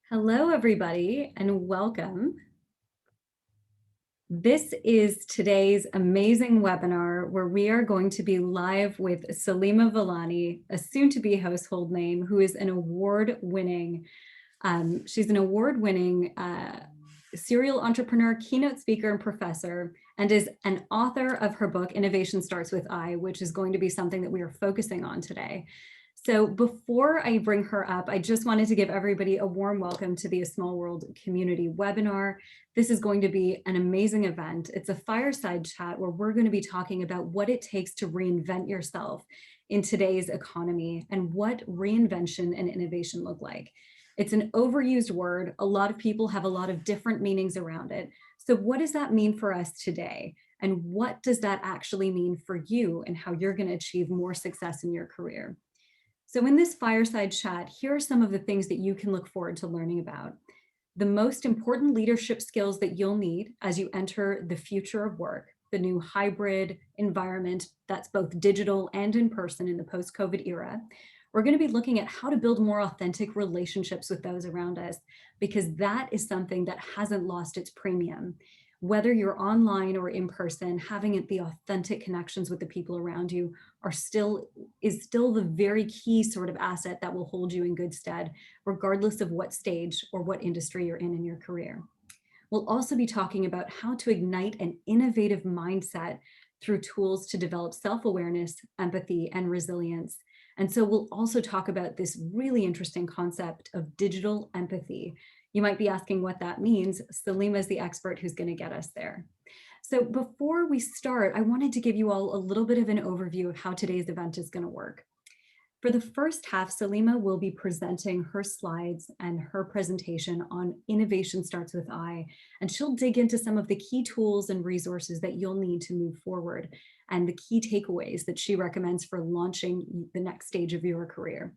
Hello, everybody, and welcome. This is today's amazing webinar where we are going to be live with Saleema Vellani, a soon-to-be household name who is an award-winning, serial entrepreneur, keynote speaker, and professor, and is an author of her book, Innovation Starts with I, which is going to be something that we are focusing on today. So before I bring her up, I just wanted to give everybody a warm welcome to the ASMALLWORLD community webinar. This is going to be an amazing event. It's a fireside chat where we're going to be talking about what it takes to reinvent yourself in today's economy and what reinvention and innovation look like. It's an overused word. A lot of people have a lot of different meanings around it. So what does that mean for us today? And what does that actually mean for you and how you're going to achieve more success in your career? So in this fireside chat, here are some of the things that you can look forward to learning about. The most important leadership skills that you'll need as you enter the future of work, the new hybrid environment that's both digital and in person in the post-COVID era. We're going to be looking at how to build more authentic relationships with those around us, because that is something that hasn't lost its premium. Whether you're online or in person, having the authentic connections with the people around you is still the very key sort of asset that will hold you in good stead, regardless of what stage or what industry you're in your career. We'll also be talking about how to ignite an innovative mindset through tools to develop self-awareness, empathy, and resilience. And so we'll also talk about this really interesting concept of digital empathy. You might be asking what that means. Saleema is the expert who's going to get us there. So before we start, I wanted to give you all a little bit of an overview of how today's event is going to work. For the first half, Saleema will be presenting her slides and her presentation on Innovation Starts with I, and she'll dig into some of the key tools and resources that you'll need to move forward and the key takeaways that she recommends for launching the next stage of your career.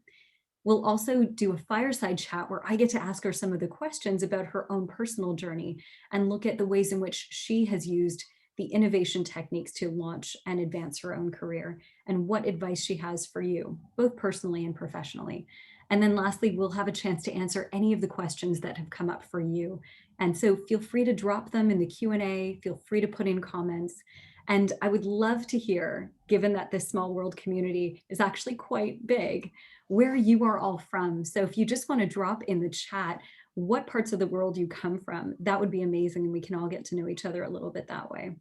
We'll also do a fireside chat where I get to ask her some of the questions about her own personal journey and look at the ways in which she has used the innovation techniques to launch and advance her own career and what advice she has for you, both personally and professionally. And then lastly, we'll have a chance to answer any of the questions that have come up for you. And so feel free to drop them in the Q&A, feel free to put in comments. And I would love to hear, given that this small world community is actually quite big, where you are all from. So if you just want to drop in the chat what parts of the world you come from, that would be amazing, and we can all get to know each other a little bit that way.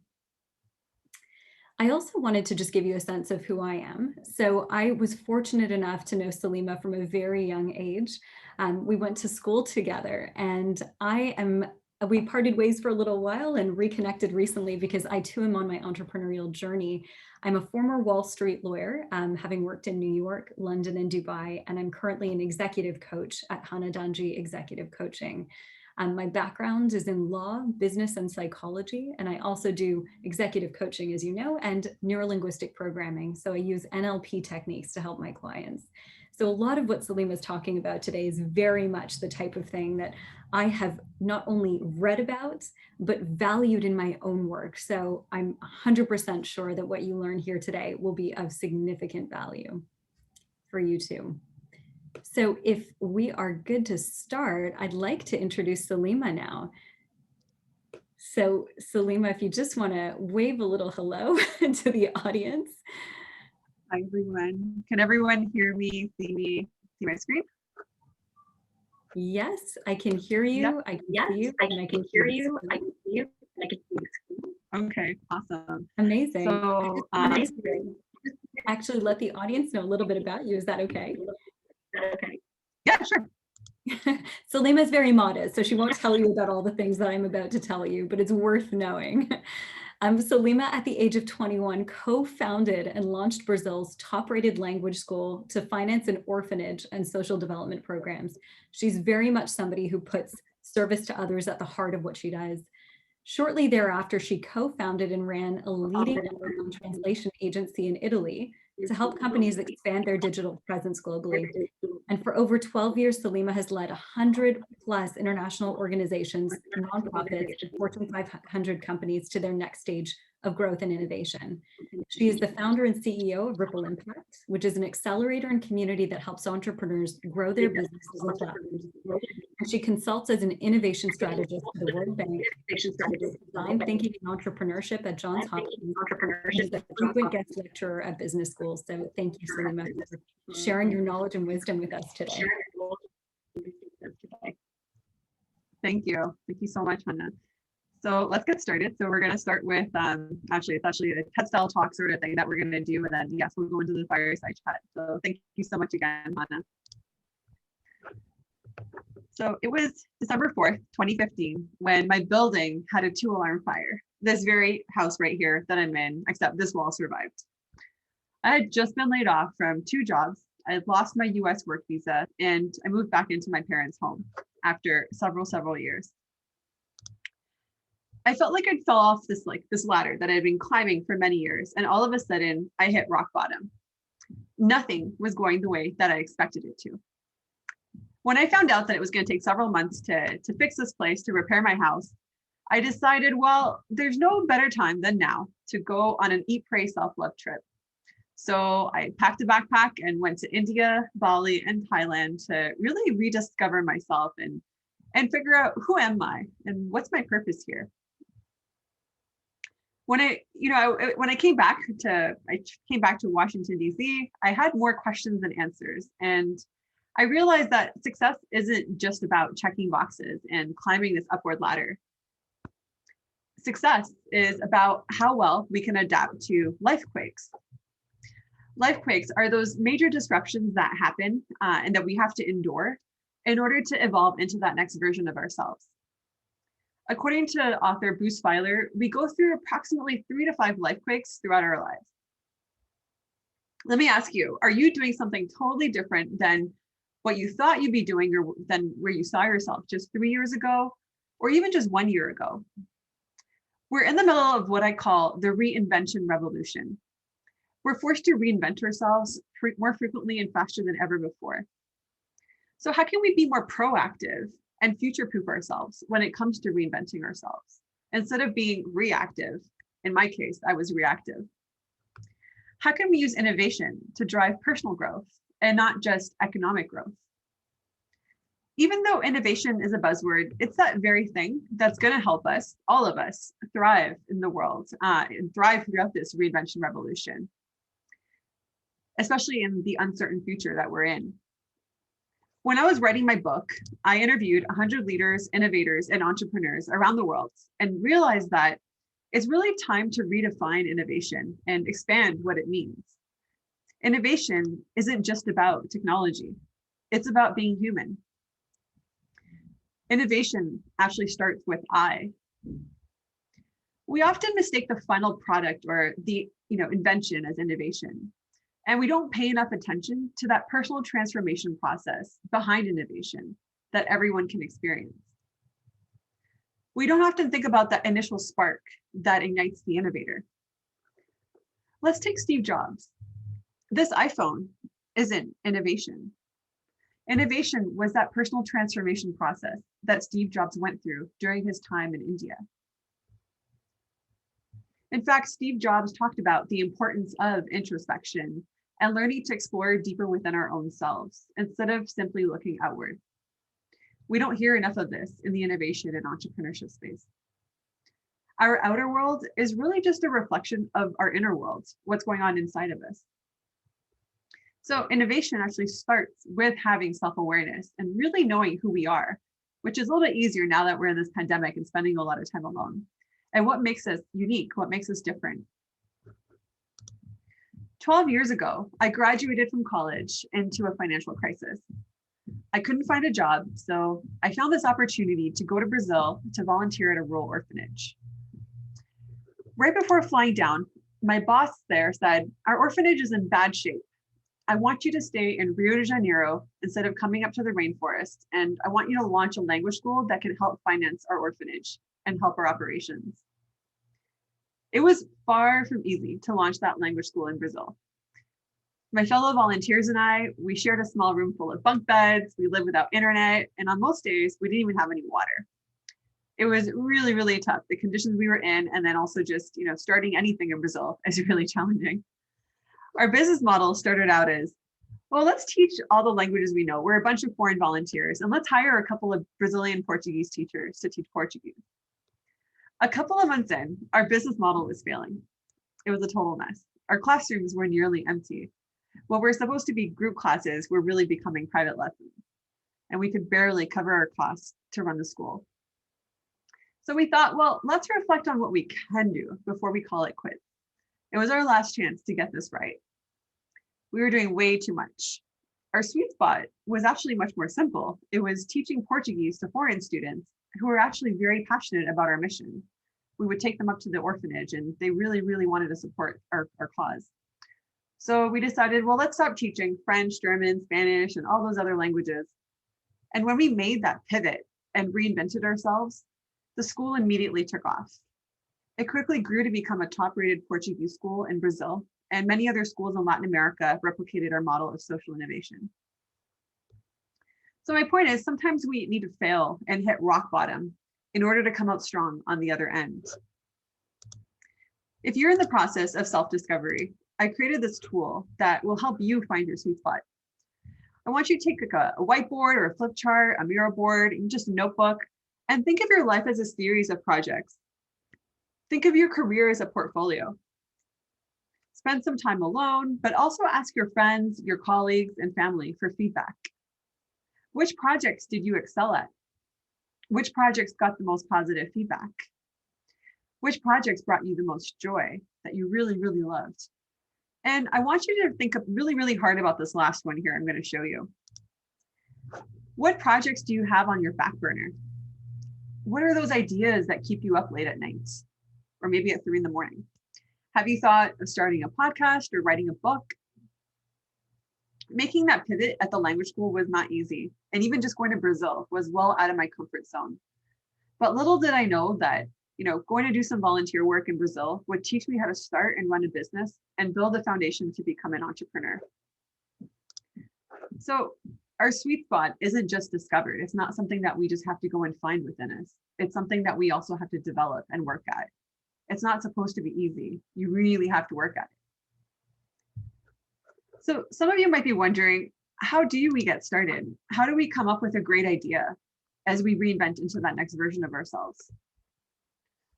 I also wanted to just give you a sense of who I am. So I was fortunate enough to know Saleema from a very young age. We went to school together, and we parted ways for a little while and reconnected recently because I too am on my entrepreneurial journey. I'm a former Wall Street lawyer, having worked in New York, London, and Dubai, and I'm currently an executive coach at Hana Dhanji Executive Coaching. My background is in law, business, and psychology, and I also do executive coaching, as you know, and neurolinguistic programming. So I use NLP techniques to help my clients. So a lot of what Saleema is talking about today is very much the type of thing that I have not only read about, but valued in my own work. So I'm 100% sure that what you learn here today will be of significant value for you too. So if we are good to start, I'd like to introduce Saleema now. So Saleema, if you just want to wave a little hello to the audience. Hi, everyone. Can everyone hear me, see my screen? Yes, I can hear you. Yep. I can see you. I can hear you. I can see you. I can see you. Okay, awesome. Amazing. So, actually let the audience know a little bit about you. Is that okay? Okay. Yeah, sure. Saleema is very modest, so she won't tell you about all the things that I'm about to tell you, but it's worth knowing. Saleema, at the age of 21, co-founded and launched Brazil's top-rated language school to finance an orphanage and social development programs. She's very much somebody who puts service to others at the heart of what she does. Shortly thereafter, she co-founded and ran a leading translation agency in Italy to help companies expand their digital presence globally. And for over 12 years, Saleema has led 100 plus international organizations, nonprofits, and Fortune 500 companies to their next stage of growth and innovation. She is the founder and CEO of Ripple Impact, which is an accelerator and community that helps entrepreneurs grow their businesses and platforms. And she consults as an innovation strategist for the World Bank, design thinking and entrepreneurship at Johns Hopkins, and is a frequent guest lecturer at business schools. So thank you, Saleema, for sharing your knowledge and wisdom with us today. Thank you. Thank you so much, Hana. So let's get started. So we're going to start with, it's actually a TED style talk sort of thing that we're going to do. And then, yes, we'll go into the fireside chat. So thank you so much again, Hana. So it was December 4th, 2015, when my building had a 2-alarm fire. This very house right here that I'm in, except this wall survived. I had just been laid off from 2 jobs. I had lost my US work visa, and I moved back into my parents' home after several years. I felt like I'd fell off this ladder that I'd been climbing for many years, and all of a sudden I hit rock bottom. Nothing was going the way that I expected it to. When I found out that it was going to take several months to fix this place, to repair my house, I decided, well, there's no better time than now to go on an eat, pray, self-love trip. So I packed a backpack and went to India, Bali, and Thailand to really rediscover myself and figure out who am I and what's my purpose here. When I came back to Washington, D.C., I had more questions than answers. And I realized that success isn't just about checking boxes and climbing this upward ladder. Success is about how well we can adapt to life quakes. Life quakes are those major disruptions that happen and that we have to endure in order to evolve into that next version of ourselves. According to author Bruce Feiler, we go through approximately 3 to 5 life quakes throughout our lives. Let me ask you, are you doing something totally different than what you thought you'd be doing or than where you saw yourself just 3 years ago, or even just 1 year ago? We're in the middle of what I call the reinvention revolution. We're forced to reinvent ourselves more frequently and faster than ever before. So how can we be more proactive and future-proof ourselves when it comes to reinventing ourselves, instead of being reactive? In my case, I was reactive. How can we use innovation to drive personal growth and not just economic growth? Even though innovation is a buzzword, it's that very thing that's going to help us, all of us, thrive in the world and thrive throughout this reinvention revolution, especially in the uncertain future that we're in. When I was writing my book, I interviewed 100 leaders, innovators, and entrepreneurs around the world and realized that it's really time to redefine innovation and expand what it means. Innovation isn't just about technology. It's about being human. Innovation actually starts with I. We often mistake the final product or the invention as innovation. And we don't pay enough attention to that personal transformation process behind innovation that everyone can experience. We don't often think about that initial spark that ignites the innovator. Let's take Steve Jobs. This iPhone isn't innovation. Innovation was that personal transformation process that Steve Jobs went through during his time in India. In fact, Steve Jobs talked about the importance of introspection and learning to explore deeper within our own selves instead of simply looking outward. We don't hear enough of this in the innovation and entrepreneurship space. Our outer world is really just a reflection of our inner world, what's going on inside of us. So innovation actually starts with having self-awareness and really knowing who we are, which is a little bit easier now that we're in this pandemic and spending a lot of time alone. And what makes us unique, what makes us different. 12 years ago, I graduated from college into a financial crisis. I couldn't find a job, so I found this opportunity to go to Brazil to volunteer at a rural orphanage. Right before flying down, my boss there said, "Our orphanage is in bad shape. I want you to stay in Rio de Janeiro instead of coming up to the rainforest, and I want you to launch a language school that can help finance our orphanage and help our operations." It was far from easy to launch that language school in Brazil. My fellow volunteers and I, we shared a small room full of bunk beds, we lived without internet, and on most days, we didn't even have any water. It was really, really tough. The conditions we were in, and then also just, starting anything in Brazil is really challenging. Our business model started out as, well, let's teach all the languages we know. We're a bunch of foreign volunteers, and let's hire a couple of Brazilian Portuguese teachers to teach Portuguese. A couple of months in, our business model was failing. It was a total mess. Our classrooms were nearly empty. What were supposed to be group classes were really becoming private lessons, and we could barely cover our costs to run the school. So we thought, well, let's reflect on what we can do before we call it quits. It was our last chance to get this right. We were doing way too much. Our sweet spot was actually much more simple. It was teaching Portuguese to foreign students who were actually very passionate about our mission. We would take them up to the orphanage, and they really, really wanted to support our cause. So we decided, well, let's stop teaching French, German, Spanish, and all those other languages. And when we made that pivot and reinvented ourselves, the school immediately took off. It quickly grew to become a top-rated Portuguese school in Brazil, and many other schools in Latin America replicated our model of social innovation. So my point is, sometimes we need to fail and hit rock bottom in order to come out strong on the other end. If you're in the process of self-discovery, I created this tool that will help you find your sweet spot. I want you to take a whiteboard or a flip chart, a Miro board, and just a notebook, and think of your life as a series of projects. Think of your career as a portfolio. Spend some time alone, but also ask your friends, your colleagues, and family for feedback. Which projects did you excel at? Which projects got the most positive feedback? Which projects brought you the most joy that you really, really loved? And I want you to think really, really hard about this last one here I'm going to show you. What projects do you have on your back burner? What are those ideas that keep you up late at night? Or maybe at 3 in the morning? Have you thought of starting a podcast or writing a book? Making that pivot at the language school was not easy. And even just going to Brazil was well out of my comfort zone. But little did I know that, going to do some volunteer work in Brazil would teach me how to start and run a business and build a foundation to become an entrepreneur. So our sweet spot isn't just discovered. It's not something that we just have to go and find within us. It's something that we also have to develop and work at. It's not supposed to be easy. You really have to work at it. So some of you might be wondering, how do we get started? How do we come up with a great idea as we reinvent into that next version of ourselves?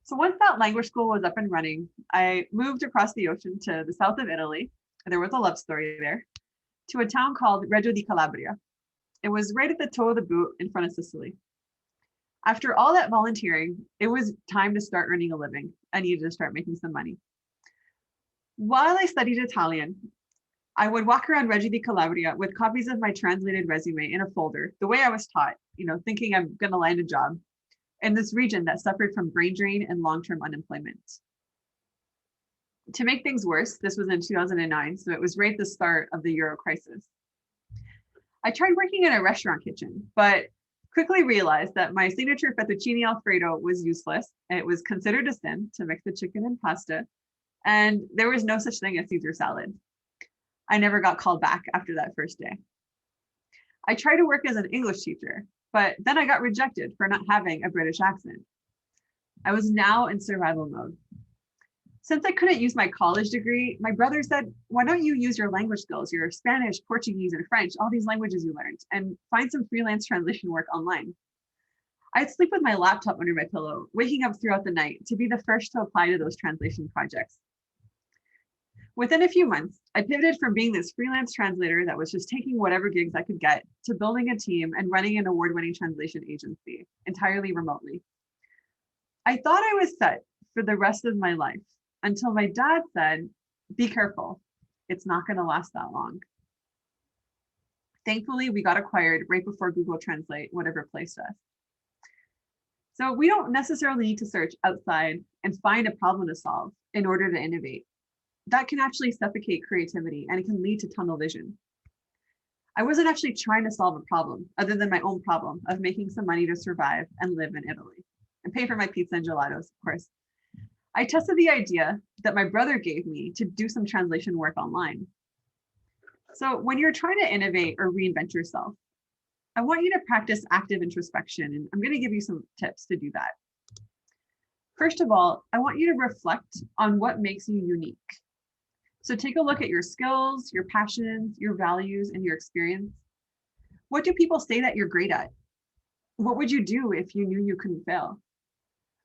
So once that language school was up and running, I moved across the ocean to the south of Italy. There was a love story there, to a town called Reggio di Calabria. It was right at the toe of the boot in front of Sicily. After all that volunteering, it was time to start earning a living. I needed to start making some money. While I studied Italian, I would walk around Reggio di Calabria with copies of my translated resume in a folder, the way I was taught, thinking I'm going to land a job in this region that suffered from brain drain and long-term unemployment. To make things worse, this was in 2009, so it was right at the start of the Euro crisis. I tried working in a restaurant kitchen, but quickly realized that my signature fettuccine alfredo was useless. It was considered a sin to mix the chicken and pasta, and there was no such thing as Caesar salad. I never got called back after that first day. I tried to work as an English teacher, but then I got rejected for not having a British accent. I was now in survival mode. Since I couldn't use my college degree, my brother said, why don't you use your language skills, your Spanish, Portuguese, and French, all these languages you learned, and find some freelance translation work online. I'd sleep with my laptop under my pillow, waking up throughout the night to be the first to apply to those translation projects. Within a few months, I pivoted from being this freelance translator that was just taking whatever gigs I could get to building a team and running an award-winning translation agency entirely remotely. I thought I was set for the rest of my life until my dad said, be careful, it's not going to last that long. Thankfully, we got acquired right before Google Translate would have replaced us. So we don't necessarily need to search outside and find a problem to solve in order to innovate. That can actually suffocate creativity and it can lead to tunnel vision. I wasn't actually trying to solve a problem other than my own problem of making some money to survive and live in Italy and pay for my pizza and gelatos, of course. I tested the idea that my brother gave me to do some translation work online. So when you're trying to innovate or reinvent yourself, I want you to practice active introspection, and I'm going to give you some tips to do that. First of all, I want you to reflect on what makes you unique. So take a look at your skills, your passions, your values, and your experience. What do people say that you're great at? What would you do if you knew you couldn't fail?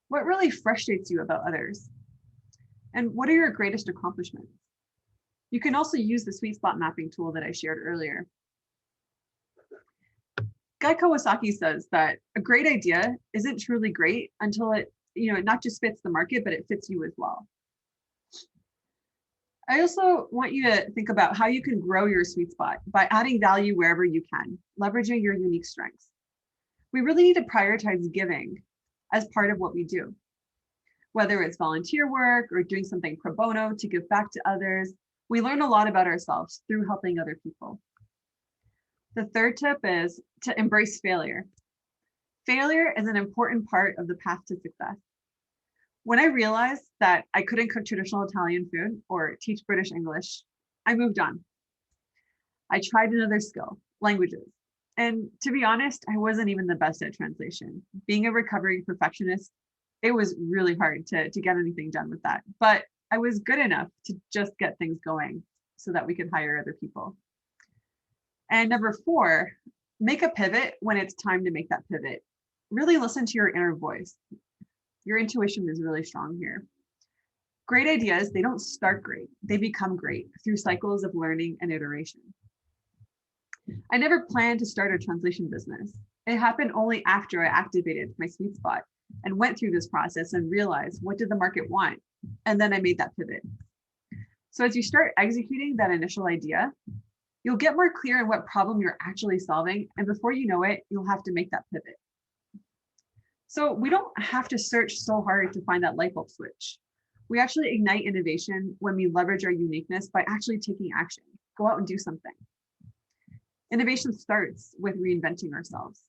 What really frustrates you about others? And what are your greatest accomplishments? You can also use the sweet spot mapping tool that I shared earlier. Guy Kawasaki says that a great idea isn't truly great until it not just fits the market, but it fits you as well. I also want you to think about how you can grow your sweet spot by adding value wherever you can, leveraging your unique strengths. We really need to prioritize giving as part of what we do. Whether it's volunteer work or doing something pro bono to give back to others, we learn a lot about ourselves through helping other people. The third tip is to embrace failure. Failure is an important part of the path to success. When I realized that I couldn't cook traditional Italian food or teach British English, I moved on. I tried another skill, languages. And to be honest, I wasn't even the best at translation. Being a recovering perfectionist, it was really hard to get anything done with that. But I was good enough to just get things going so that we could hire other people. And number 4, make a pivot when it's time to make that pivot. Really listen to your inner voice. Your intuition is really strong here. Great ideas, they don't start great. They become great through cycles of learning and iteration. I never planned to start a translation business. It happened only after I activated my sweet spot and went through this process and realized what did the market want? And then I made that pivot. So as you start executing that initial idea, you'll get more clear on what problem you're actually solving. And before you know it, you'll have to make that pivot. So we don't have to search so hard to find that light bulb switch. We actually ignite innovation when we leverage our uniqueness by actually taking action. Go out and do something. Innovation starts with reinventing ourselves.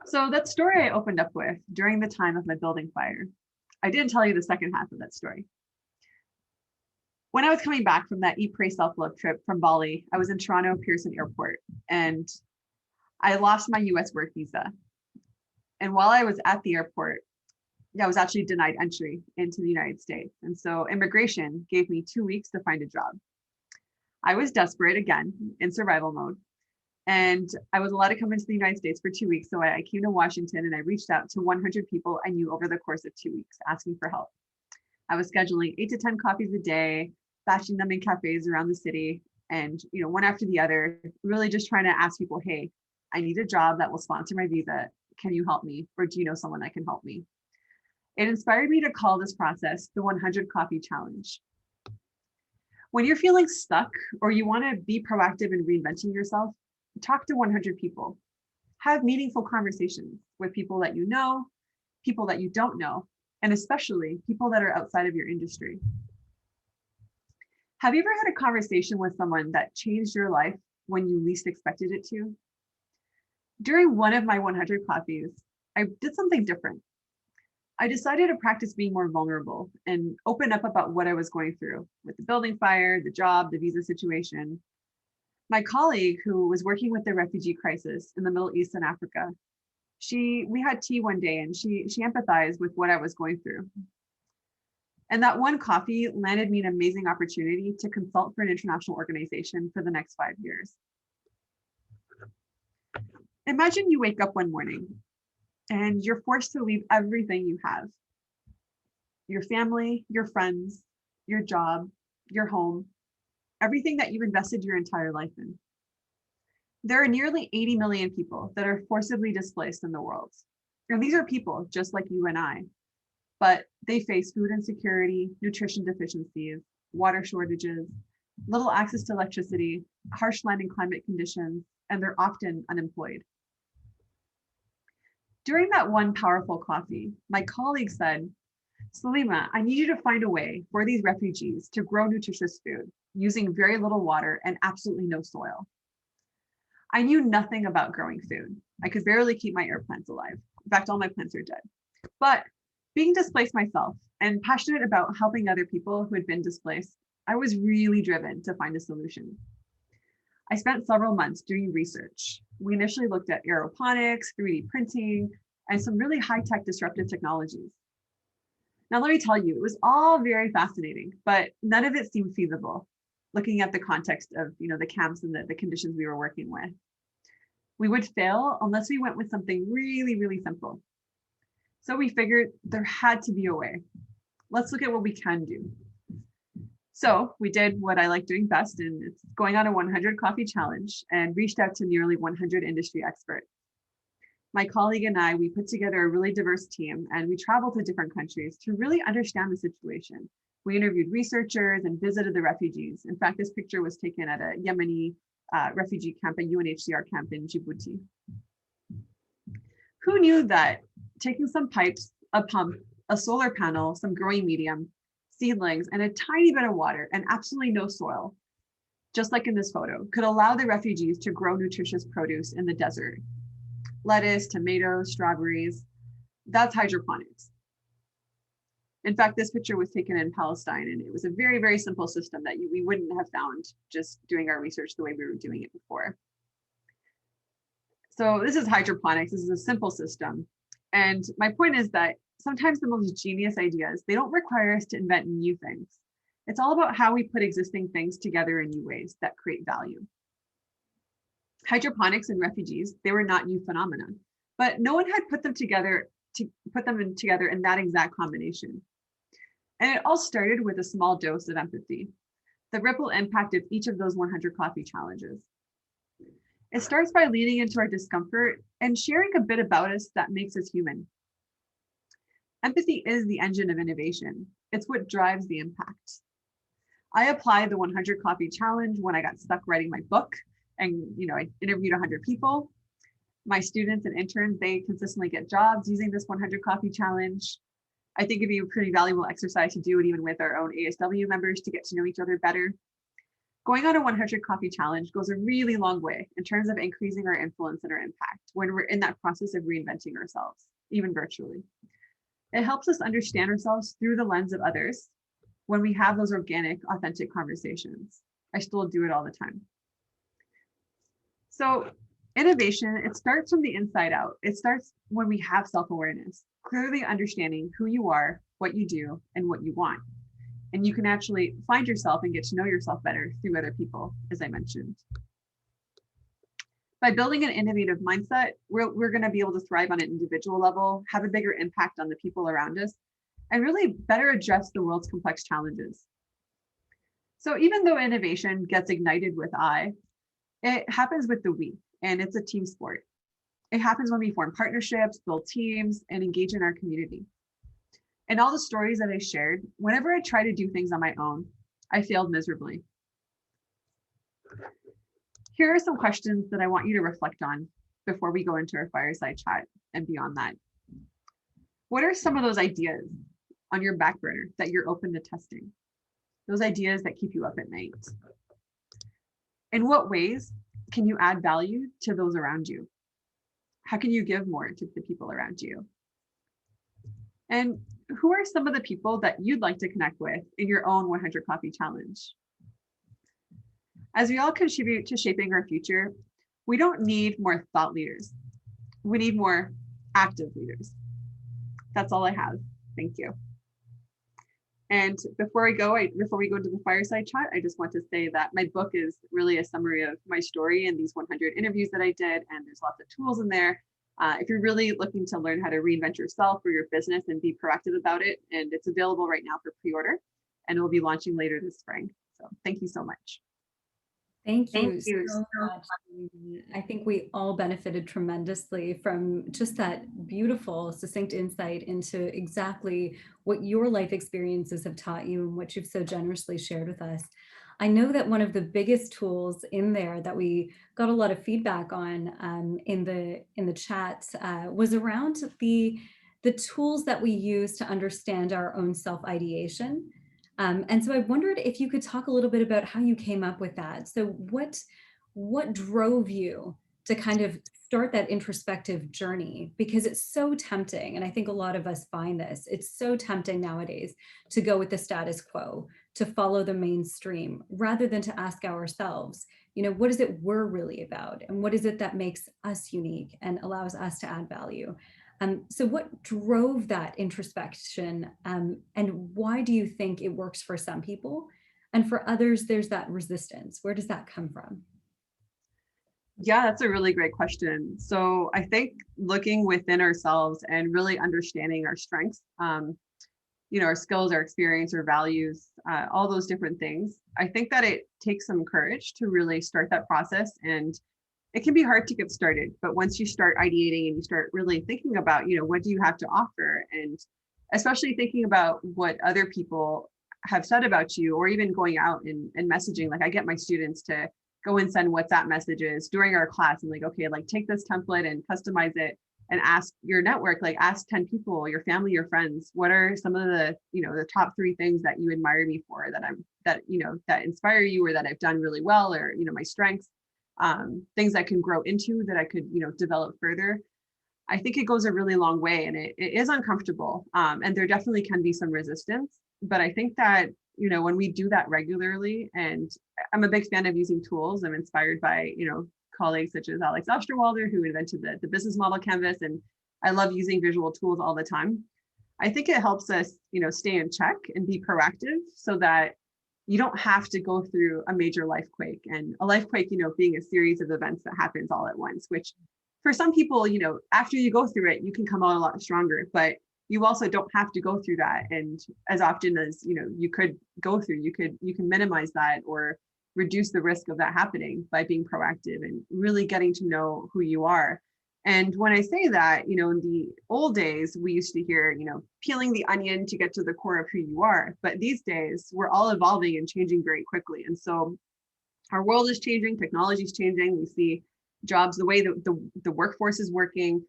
So that story I opened up with during the time of my building fire, I didn't tell you the second half of that story. When I was coming back from that Eat, Pray, Self-Love trip from Bali, I was in Toronto Pearson Airport and I lost my US work visa. And while I was at the airport, I was actually denied entry into the United States. And so immigration gave me 2 weeks to find a job. I was desperate again in survival mode. And I was allowed to come into the United States for 2 weeks. So I came to Washington and I reached out to 100 people I knew over the course of 2 weeks, asking for help. I was scheduling 8 to 10 coffees a day, batching them in cafes around the city, and one after the other, really just trying to ask people, hey, I need a job that will sponsor my visa. Can you help me? Or do you know someone that can help me? It inspired me to call this process the 100 Coffee Challenge. When you're feeling stuck or you want to be proactive in reinventing yourself, talk to 100 people. Have meaningful conversations with people that you know, people that you don't know, and especially people that are outside of your industry. Have you ever had a conversation with someone that changed your life when you least expected it to? During one of my 100 coffees, I did something different. I decided to practice being more vulnerable and open up about what I was going through with the building fire, the job, the visa situation. My colleague who was working with the refugee crisis in the Middle East and Africa, we had tea one day and she empathized with what I was going through. And that one coffee landed me an amazing opportunity to consult for an international organization for the next 5 years. Imagine you wake up one morning and you're forced to leave everything you have. Your family, your friends, your job, your home, everything that you've invested your entire life in. There are nearly 80 million people that are forcibly displaced in the world. And these are people just like you and I, but they face food insecurity, nutrition deficiencies, water shortages, little access to electricity, harsh land and climate conditions, and they're often unemployed. During that one powerful coffee, my colleague said, Saleema, I need you to find a way for these refugees to grow nutritious food using very little water and absolutely no soil. I knew nothing about growing food. I could barely keep my air plants alive. In fact, all my plants are dead. But being displaced myself and passionate about helping other people who had been displaced, I was really driven to find a solution. I spent several months doing research. We initially looked at aeroponics, 3D printing, and some really high-tech disruptive technologies. Now, let me tell you, it was all very fascinating, but none of it seemed feasible, looking at the context of the camps and the conditions we were working with. We would fail unless we went with something really, really simple. So we figured there had to be a way. Let's look at what we can do. So we did what I like doing best, and it's going on a 100 coffee challenge, and reached out to nearly 100 industry experts. My colleague and I, we put together a really diverse team, and we traveled to different countries to really understand the situation. We interviewed researchers and visited the refugees. In fact, this picture was taken at a Yemeni refugee camp, a UNHCR camp in Djibouti. Who knew that taking some pipes, a pump, a solar panel, some growing medium, seedlings, and a tiny bit of water and absolutely no soil, just like in this photo, could allow the refugees to grow nutritious produce in the desert? Lettuce, tomatoes, strawberries, that's hydroponics. In fact, this picture was taken in Palestine, and it was a very, very simple system that we wouldn't have found just doing our research the way we were doing it before. So this is hydroponics. This is a simple system. And my point is that sometimes the most genius ideas, they don't require us to invent new things. It's all about how we put existing things together in new ways that create value. Hydroponics and refugees, they were not new phenomena, but no one had put them together in that exact combination. And it all started with a small dose of empathy, the ripple impact of each of those 100 coffee challenges. It starts by leaning into our discomfort and sharing a bit about us that makes us human. Empathy is the engine of innovation. It's what drives the impact. I applied the 100 coffee challenge when I got stuck writing my book, and I interviewed 100 people. My students and interns, they consistently get jobs using this 100 coffee challenge. I think it'd be a pretty valuable exercise to do it even with our own ASW members to get to know each other better. Going on a 100 coffee challenge goes a really long way in terms of increasing our influence and our impact when we're in that process of reinventing ourselves, even virtually. It helps us understand ourselves through the lens of others when we have those organic, authentic conversations. I still do it all the time. So innovation, it starts from the inside out. It starts when we have self-awareness, clearly understanding who you are, what you do, and what you want. And you can actually find yourself and get to know yourself better through other people, as I mentioned. By building an innovative mindset, we're going to be able to thrive on an individual level, have a bigger impact on the people around us, and really better address the world's complex challenges. So even though innovation gets ignited with I, it happens with the we, and it's a team sport. It happens when we form partnerships, build teams, and engage in our community. In all the stories that I shared, whenever I try to do things on my own, I failed miserably. Here are some questions that I want you to reflect on before we go into our fireside chat and beyond that. What are some of those ideas on your back burner that you're open to testing? Those ideas that keep you up at night? In what ways can you add value to those around you? How can you give more to the people around you? And who are some of the people that you'd like to connect with in your own 100 Coffee Challenge? As we all contribute to shaping our future, we don't need more thought leaders. We need more active leaders. That's all I have. Thank you. And before we go into the fireside chat, I just want to say that my book is really a summary of my story and these 100 interviews that I did, and there's lots of tools in there. If you're really looking to learn how to reinvent yourself or your business and be proactive about it, and it's available right now for pre-order, and it will be launching later this spring. So thank you so much. Thank you so much. I think we all benefited tremendously from just that beautiful, succinct insight into exactly what your life experiences have taught you and what you've so generously shared with us. I know that one of the biggest tools in there that we got a lot of feedback on in the chat was around the tools that we use to understand our own self-ideation. And so I wondered if you could talk a little bit about how you came up with that. So what drove you to kind of start that introspective journey? Because it's so tempting, and I think a lot of us find this, it's so tempting nowadays to go with the status quo, to follow the mainstream, rather than to ask ourselves, what is it we're really about? And what is it that makes us unique and allows us to add value? So what drove that introspection, and why do you think it works for some people? And for others, there's that resistance. Where does that come from? Yeah, that's a really great question. So I think looking within ourselves and really understanding our strengths, our skills, our experience, our values, all those different things. I think that it takes some courage to really start that process, and it can be hard to get started. But once you start ideating and you start really thinking about, what do you have to offer, and especially thinking about what other people have said about you, or even going out and messaging. Like I get my students to go and send WhatsApp messages during our class and like, okay, like take this template and customize it and ask your network, like ask 10 people, your family, your friends, what are some of the, the top 3 things that you admire me for, that inspire you, or that I've done really well, or, my strengths, things I can grow into that I could, develop further. I think it goes a really long way, and it is uncomfortable. And there definitely can be some resistance, but I think that, when we do that regularly, and I'm a big fan of using tools. I'm inspired by, colleagues such as Alex Osterwalder, who invented the business model canvas. And I love using visual tools all the time. I think it helps us, stay in check and be proactive, so that you don't have to go through a major life quake. And a life quake, being a series of events that happens all at once, which for some people, after you go through it, you can come out a lot stronger, but you also don't have to go through that. And as often as, you could go through, you can minimize that or reduce the risk of that happening by being proactive and really getting to know who you are. And when I say that, in the old days, we used to hear, peeling the onion to get to the core of who you are. But these days, we're all evolving and changing very quickly. And so our world is changing, technology is changing. We see jobs, the way the workforce is working.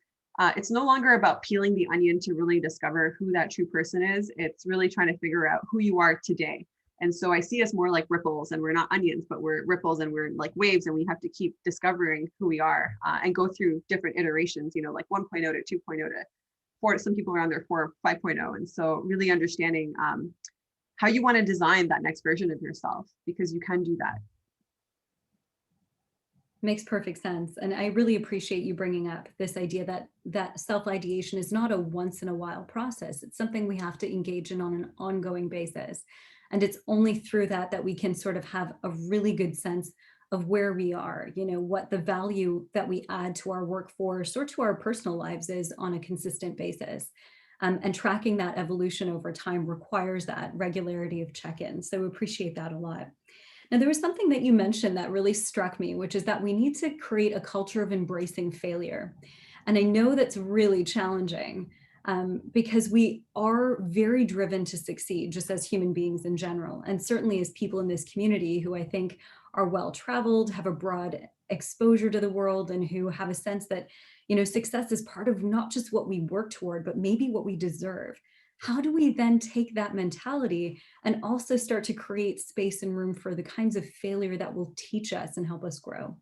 It's no longer about peeling the onion to really discover who that true person is. It's really trying to figure out who you are today. And so I see us more like ripples, and we're not onions, but we're ripples, and we're like waves, and we have to keep discovering who we are, and go through different iterations, like 1.0 to 2.0 to 4. Some people are on their 5.0. And so really understanding how you want to design that next version of yourself, because you can do that. Makes perfect sense. And I really appreciate you bringing up this idea that self-ideation is not a once in a while process. It's something we have to engage in on an ongoing basis. And it's only through that we can sort of have a really good sense of where we are, what the value that we add to our workforce or to our personal lives is on a consistent basis. And tracking that evolution over time requires that regularity of check-ins. So appreciate that a lot. Now, there was something that you mentioned that really struck me, which is that we need to create a culture of embracing failure. And I know that's really challenging because we are very driven to succeed, just as human beings in general. And certainly as people in this community who I think are well-traveled, have a broad exposure to the world, and who have a sense that, success is part of not just what we work toward, but maybe what we deserve. How do we then take that mentality and also start to create space and room for the kinds of failure that will teach us and help us grow?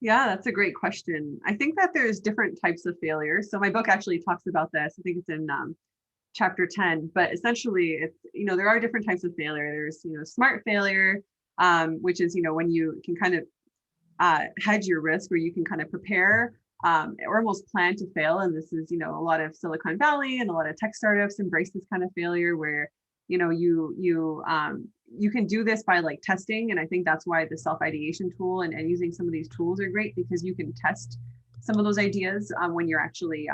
Yeah, that's a great question. I think that there's different types of failure. So my book actually talks about this. I think it's in chapter 10, but essentially it's, there are different types of failure. There's, smart failure, which is, when you can kind of hedge your risk, where you can kind of prepare or almost plan to fail. And this is, a lot of Silicon Valley and a lot of tech startups embrace this kind of failure where, you can do this by like testing. And I think that's why the self-ideation tool and using some of these tools are great, because you can test some of those ideas when you're actually,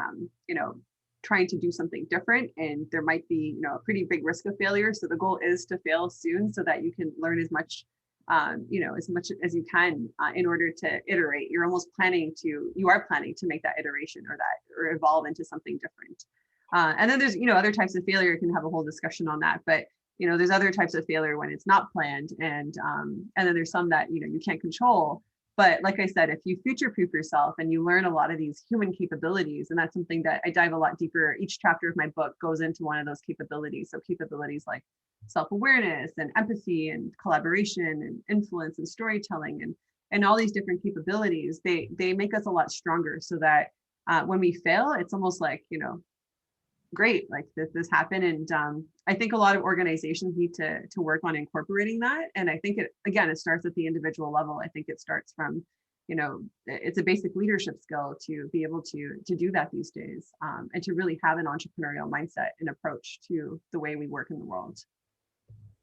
trying to do something different. And there might be, a pretty big risk of failure. So the goal is to fail soon so that you can learn as much as you can in order to iterate. You are planning to make that iteration or evolve into something different. And then there's, other types of failure. You can have a whole discussion on that, but, there's other types of failure when it's not planned. And then there's some that, you can't control. But like I said, if you future-proof yourself and you learn a lot of these human capabilities, and that's something that I dive a lot deeper. Each chapter of my book goes into one of those capabilities. So capabilities like self-awareness and empathy and collaboration and influence and storytelling and all these different capabilities, they make us a lot stronger, so that when we fail, it's almost like, great, like this happened. And I think a lot of organizations need to work on incorporating that. And I think it starts at the individual level. I think it starts from, it's a basic leadership skill to be able to do that these days, and to really have an entrepreneurial mindset and approach to the way we work in the world.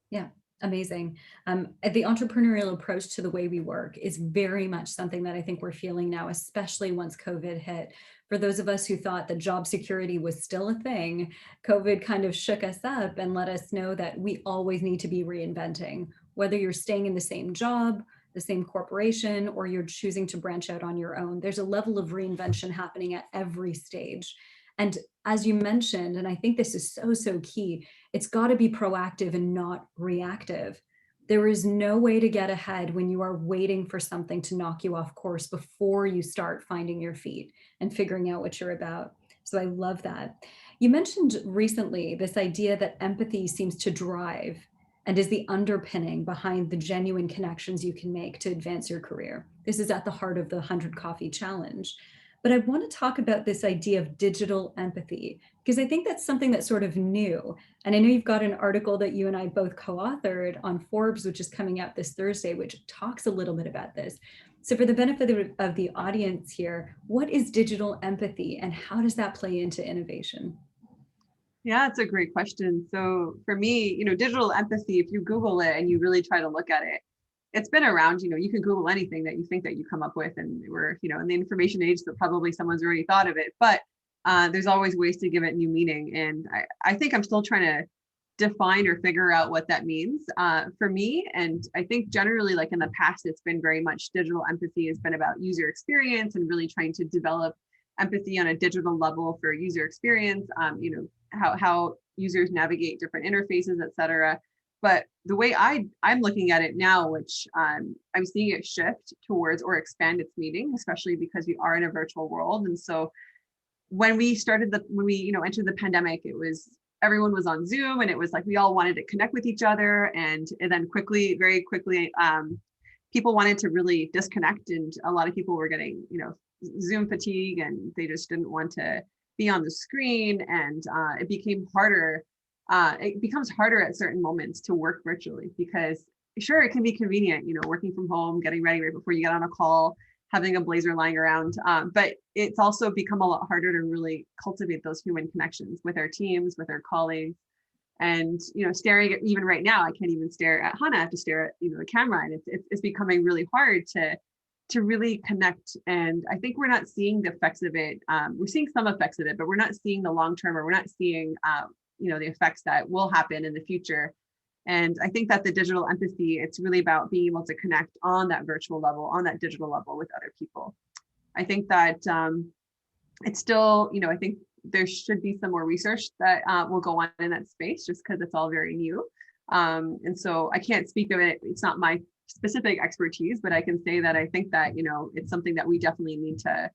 Yeah, amazing. The entrepreneurial approach to the way we work is very much something that I think we're feeling now, especially once COVID hit. For those of us who thought that job security was still a thing, COVID kind of shook us up and let us know that we always need to be reinventing, whether you're staying in the same job, the same corporation, or you're choosing to branch out on your own. There's a level of reinvention happening at every stage. And as you mentioned, and I think this is so, so key, it's got to be proactive and not reactive. There is no way to get ahead when you are waiting for something to knock you off course before you start finding your feet and figuring out what you're about. So I love that. You mentioned recently this idea that empathy seems to drive and is the underpinning behind the genuine connections you can make to advance your career. This is at the heart of the 100 Coffee Challenge. But I want to talk about this idea of digital empathy, because I think that's something that's sort of new. And I know you've got an article that you and I both co-authored on Forbes, which is coming out this Thursday, which talks a little bit about this. So for the benefit of the audience here, what is digital empathy and how does that play into innovation? Yeah, it's a great question. So for me, digital empathy, if you Google it and you really try to look at it, it's been around. You can Google anything that you think that you come up with, and we're, in the information age, so probably someone's already thought of it, but there's always ways to give it new meaning. And I think I'm still trying to define or figure out what that means for me. And I think generally, like in the past, it's been very much digital empathy has been about user experience and really trying to develop empathy on a digital level for user experience, how users navigate different interfaces, et cetera. But the way I'm looking at it now, which I'm seeing it shift towards or expand its meaning, especially because we are in a virtual world. And so when we entered the pandemic, it was everyone was on Zoom, and it was like we all wanted to connect with each other, and then very quickly, people wanted to really disconnect, and a lot of people were getting Zoom fatigue, and they just didn't want to be on the screen, and it became harder. It becomes harder at certain moments to work virtually because sure, it can be convenient, working from home, getting ready right before you get on a call, having a blazer lying around. But it's also become a lot harder to really cultivate those human connections with our teams, with our colleagues. And, staring at, even right now, I can't even stare at Hana, I have to stare at, the camera, and it's becoming really hard to really connect. And I think we're not seeing the effects of it. We're seeing some effects of it, but we're not seeing the long-term, or we're not seeing, the effects that will happen in the future. And I think that the digital empathy, it's really about being able to connect on that virtual level, on that digital level with other people. I think that it's still, I think there should be some more research that will go on in that space just because it's all very new. And so I can't speak of it. It's not my specific expertise, but I can say that I think that, it's something that we definitely need to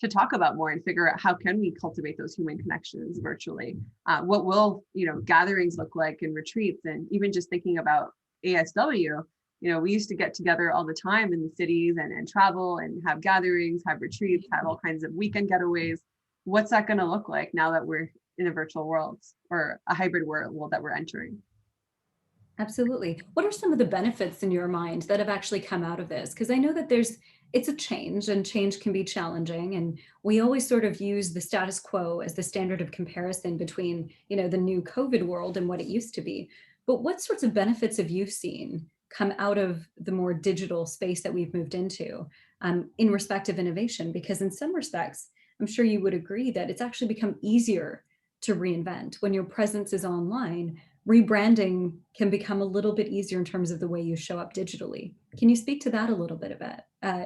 talk about more and figure out how can we cultivate those human connections virtually. What will, gatherings look like and retreats, and even just thinking about ASW, we used to get together all the time in the cities and travel and have gatherings, have retreats, have all kinds of weekend getaways. What's that going to look like now that we're in a virtual world or a hybrid world that we're entering? Absolutely. What are some of the benefits in your mind that have actually come out of this? Because I know that it's a change, and change can be challenging. And we always sort of use the status quo as the standard of comparison between, the new COVID world and what it used to be. But what sorts of benefits have you seen come out of the more digital space that we've moved into in respect of innovation? Because in some respects, I'm sure you would agree that it's actually become easier to reinvent when your presence is online. Rebranding can become a little bit easier in terms of the way you show up digitally. Can you speak to that a little bit about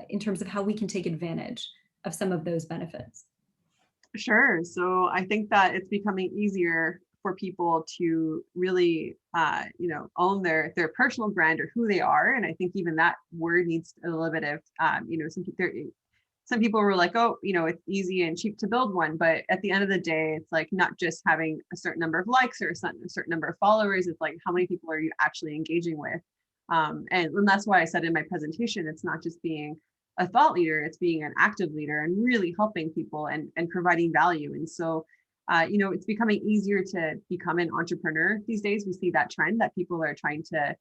in terms of how we can take advantage of some of those benefits? Sure. So I think that it's becoming easier for people to really, own their personal brand or who they are. And I think even that word needs a little bit of, some people were like, oh, it's easy and cheap to build one. But at the end of the day, it's like not just having a certain number of likes or a certain number of followers. It's like, how many people are you actually engaging with? And that's why I said in my presentation, it's not just being a thought leader, it's being an active leader and really helping people and providing value. And so, it's becoming easier to become an entrepreneur these days. We see that trend that people are trying to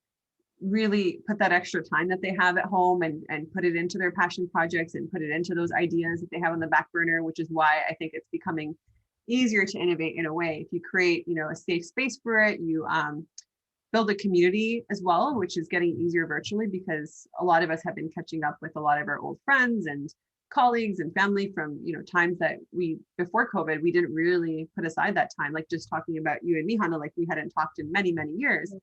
really put that extra time that they have at home and put it into their passion projects and put it into those ideas that they have on the back burner, which is why I think it's becoming easier to innovate in a way. If you create, a safe space for it, you build a community as well, which is getting easier virtually, because a lot of us have been catching up with a lot of our old friends and colleagues and family from times that before COVID, we didn't really put aside that time, like just talking about you and me, Hana, like we hadn't talked in many years.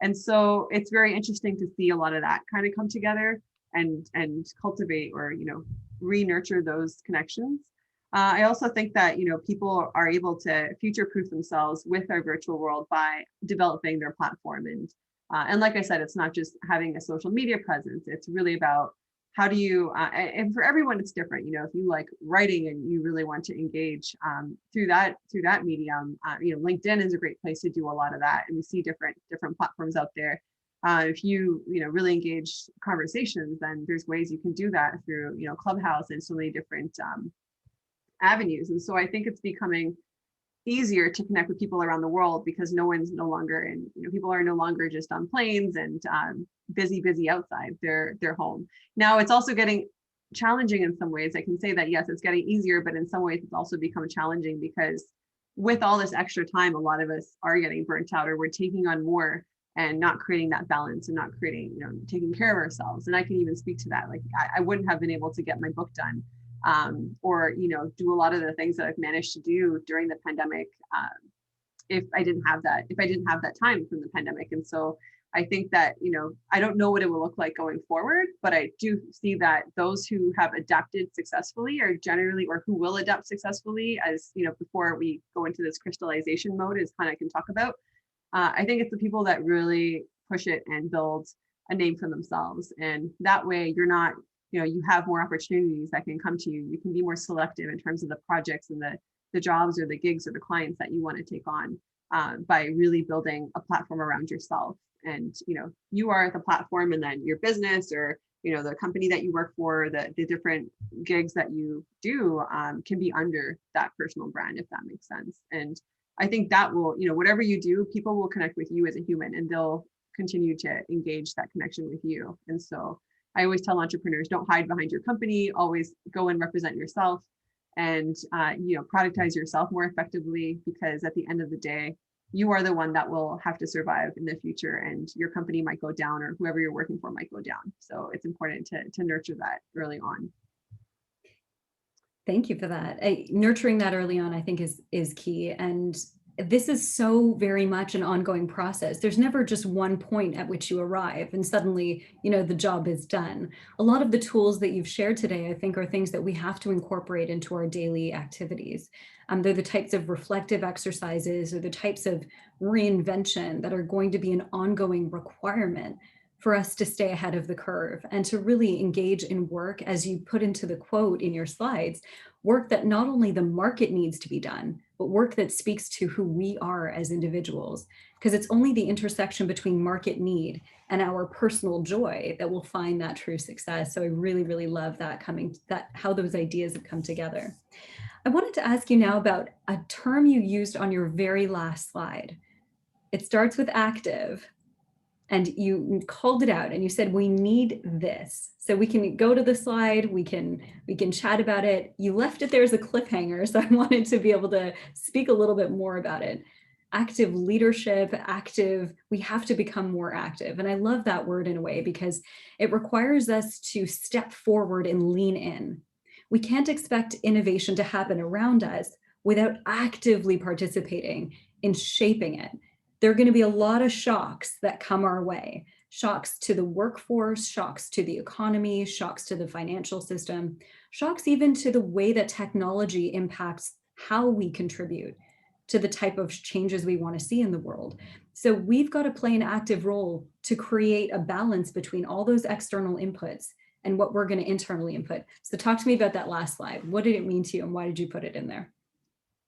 And so it's very interesting to see a lot of that kind of come together and cultivate or re-nurture those connections. I also think that people are able to future-proof themselves with our virtual world by developing their platform. And like I said, it's not just having a social media presence. It's really about how do you, and for everyone, it's different. If you like writing and you really want to engage through that medium, LinkedIn is a great place to do a lot of that. And we see different platforms out there. If you really engage conversations, then there's ways you can do that through Clubhouse and so many different avenues. And so I think it's becoming easier to connect with people around the world, because no one's no longer in, people are no longer just on planes and busy outside their home. Now it's also getting challenging in some ways. I can say that, yes, it's getting easier, but in some ways it's also become challenging, because with all this extra time, a lot of us are getting burnt out, or we're taking on more and not creating that balance and not creating, taking care of ourselves. And I can even speak to that. Like I wouldn't have been able to get my book done or do a lot of the things that I've managed to do during the pandemic if I didn't have that time from the pandemic. And so I think that I don't know what it will look like going forward, but I do see that those who have adapted successfully are generally, or who will adapt successfully, as before we go into this crystallization mode, as Hana can talk about, I think it's the people that really push it and build a name for themselves. And that way you're not, you have more opportunities that can come to you. You can be more selective in terms of the projects and the jobs or the gigs or the clients that you want to take on by really building a platform around yourself. And, you are the platform, and then your business or, the company that you work for, the different gigs that you do can be under that personal brand, if that makes sense. And I think that will, whatever you do, people will connect with you as a human, and they'll continue to engage that connection with you. And so I always tell entrepreneurs, don't hide behind your company, always go and represent yourself and, productize yourself more effectively, because at the end of the day, you are the one that will have to survive in the future, and your company might go down, or whoever you're working for might go down. So it's important to nurture that early on. Thank you for that. Nurturing that early on, I think is key. And this is so very much an ongoing process. There's never just one point at which you arrive and suddenly, the job is done. A lot of the tools that you've shared today, I think, are things that we have to incorporate into our daily activities. They're the types of reflective exercises, or the types of reinvention that are going to be an ongoing requirement for us to stay ahead of the curve and to really engage in work, as you put into the quote in your slides, work that not only the market needs to be done, but work that speaks to who we are as individuals. Because it's only the intersection between market need and our personal joy that will find that true success. So I really, really love how those ideas have come together. I wanted to ask you now about a term you used on your very last slide. It starts with active. And you called it out and you said, we need this. So we can go to the slide, we can chat about it. You left it there as a cliffhanger, so I wanted to be able to speak a little bit more about it. Active leadership, we have to become more active. And I love that word in a way, because it requires us to step forward and lean in. We can't expect innovation to happen around us without actively participating in shaping it. There are going to be a lot of shocks that come our way. Shocks to the workforce, shocks to the economy, shocks to the financial system, shocks even to the way that technology impacts how we contribute to the type of changes we want to see in the world. So we've got to play an active role to create a balance between all those external inputs and what we're going to internally input. So talk to me about that last slide. What did it mean to you, and why did you put it in there?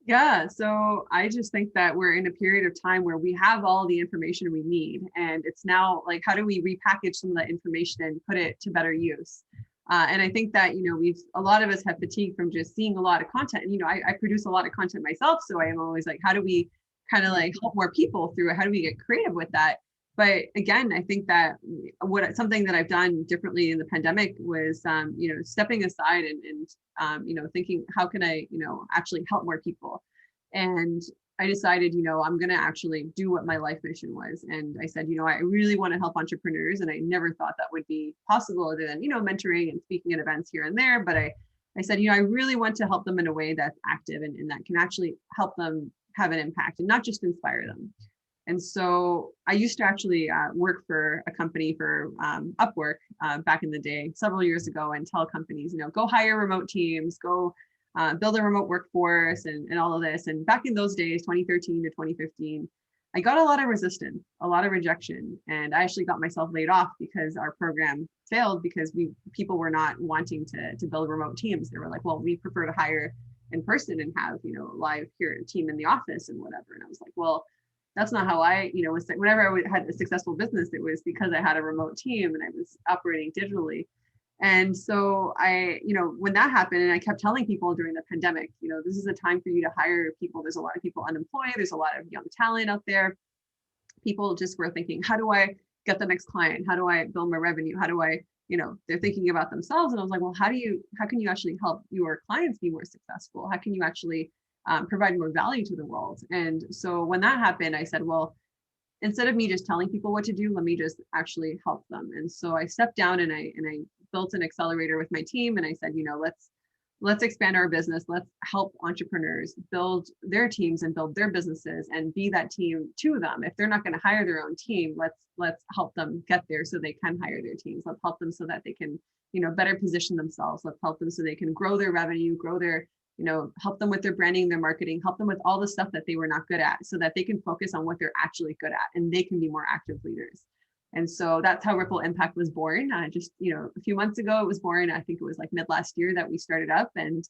Yeah, so I just think that we're in a period of time where we have all the information we need, and it's now like, how do we repackage some of that information and put it to better use? And I think that, a lot of us have fatigue from just seeing a lot of content. And, I produce a lot of content myself, so I am always like, how do we kind of like help more people through it? How do we get creative with that? But again, I think that something that I've done differently in the pandemic was, stepping aside and thinking, how can I, actually help more people? And I decided, I'm going to actually do what my life mission was. And I said, I really want to help entrepreneurs. And I never thought that would be possible other than, mentoring and speaking at events here and there. But I said, I really want to help them in a way that's active and that can actually help them have an impact and not just inspire them. And so I used to actually work for a company for Upwork back in the day, several years ago, and tell companies, go hire remote teams, go build a remote workforce and all of this. And back in those days, 2013 to 2015, I got a lot of resistance, a lot of rejection. And I actually got myself laid off because our program failed because people were not wanting to build remote teams. They were like, well, we prefer to hire in person and have, a live here team in the office and whatever. And I was like, well, that's not how I, was. Whenever I had a successful business, it was because I had a remote team and I was operating digitally. And so when that happened, and I kept telling people during the pandemic, this is a time for you to hire people. There's a lot of people unemployed. There's a lot of young talent out there. People just were thinking, how do I get the next client? How do I build my revenue? How do I, they're thinking about themselves. And I was like, well, how can you actually help your clients be more successful? How can you actually provide more value to the world? And so when that happened, I said, well, instead of me just telling people what to do, let me just actually help them. And so I stepped down and I built an accelerator with my team. And I said, let's expand our business. Let's help entrepreneurs build their teams and build their businesses and be that team to them. If they're not going to hire their own team, let's help them get there so they can hire their teams. Let's help them so that they can, better position themselves. Let's help them so they can grow their revenue, grow their, help them with their branding, their marketing, help them with all the stuff that they were not good at so that they can focus on what they're actually good at and they can be more active leaders. And so that's how Ripple Impact was born. Just, a few months ago, it was born. I think it was like mid last year that we started up, and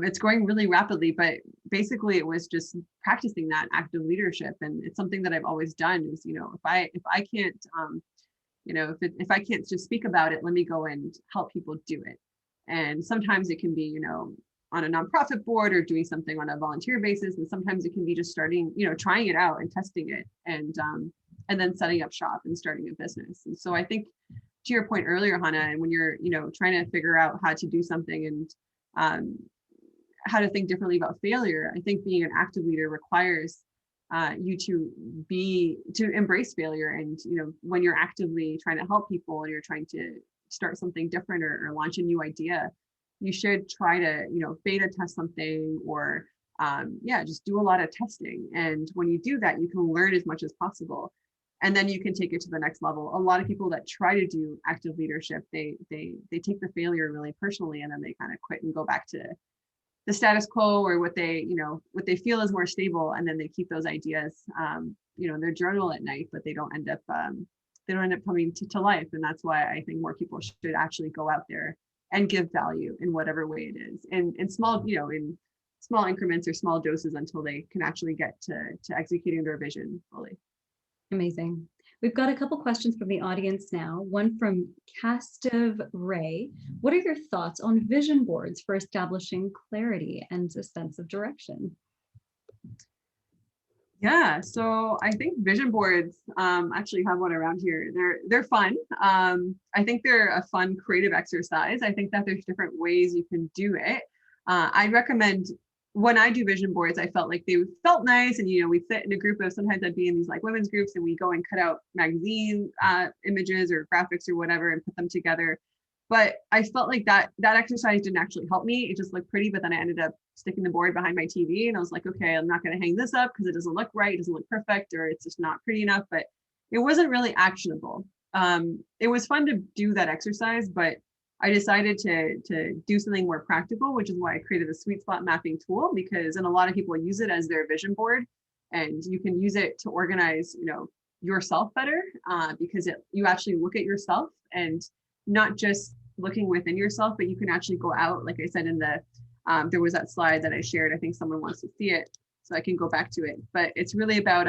it's growing really rapidly. But basically, it was just practicing that active leadership, and it's something that I've always done. Is if I can't, if I can't just speak about it, let me go and help people do it. And sometimes it can be, on a nonprofit board or doing something on a volunteer basis, and sometimes it can be just starting, trying it out and testing it, and then setting up shop and starting a business. And so I think to your point earlier, Hana, and when you're, trying to figure out how to do something and how to think differently about failure, I think being an active leader requires you to embrace failure. And, when you're actively trying to help people and you're trying to start something different or launch a new idea, you should try to, beta test something or just do a lot of testing. And when you do that, you can learn as much as possible. And then you can take it to the next level. A lot of people that try to do active leadership, they take the failure really personally, and then they kind of quit and go back to the status quo or what they feel is more stable, and then they keep those ideas, in their journal at night, but they don't end up coming to life. And that's why I think more people should actually go out there and give value in whatever way it is, and in small, in small increments or small doses until they can actually get to executing their vision fully. Amazing. We've got a couple questions from the audience now. One from Castive Ray. What are your thoughts on vision boards for establishing clarity and a sense of direction? Yeah, so I think vision boards, actually have one around here. They're fun. I think they're a fun creative exercise. I think that there's different ways you can do it. I recommend, when I do vision boards, I felt like they felt nice, and we'd sit in a group of, sometimes I'd be in these like women's groups, and we go and cut out magazine images or graphics or whatever and put them together. But I felt like that exercise didn't actually help me. It just looked pretty, but then I ended up sticking the board behind my TV, and I was like, okay, I'm not going to hang this up because it doesn't look right, it doesn't look perfect, or it's just not pretty enough. But it wasn't really actionable. It was fun to do that exercise, but I decided to do something more practical, which is why I created a sweet spot mapping tool, because a lot of people use it as their vision board, and you can use it to organize, yourself better, because you actually look at yourself, and not just looking within yourself, but you can actually go out. Like I said in the, there was that slide that I shared. I think someone wants to see it, so I can go back to it. But it's really about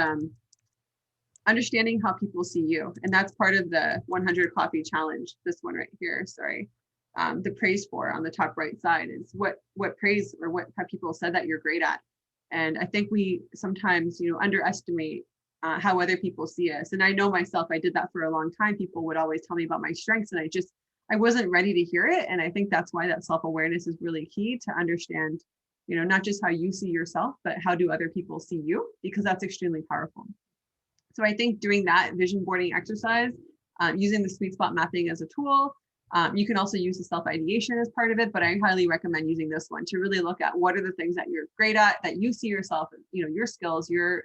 understanding how people see you, and that's part of the 100 coffee challenge. This one right here, sorry. The praise for on the top right side is what praise or what have people said that you're great at. And I think we sometimes, underestimate how other people see us. And I know myself, I did that for a long time. People would always tell me about my strengths, and I wasn't ready to hear it. And I think that's why that self-awareness is really key to understand, not just how you see yourself, but how do other people see you, because that's extremely powerful. So I think doing that vision boarding exercise, using the sweet spot mapping as a tool, you can also use the self-ideation as part of it, but I highly recommend using this one to really look at what are the things that you're great at, that you see yourself, your skills, you're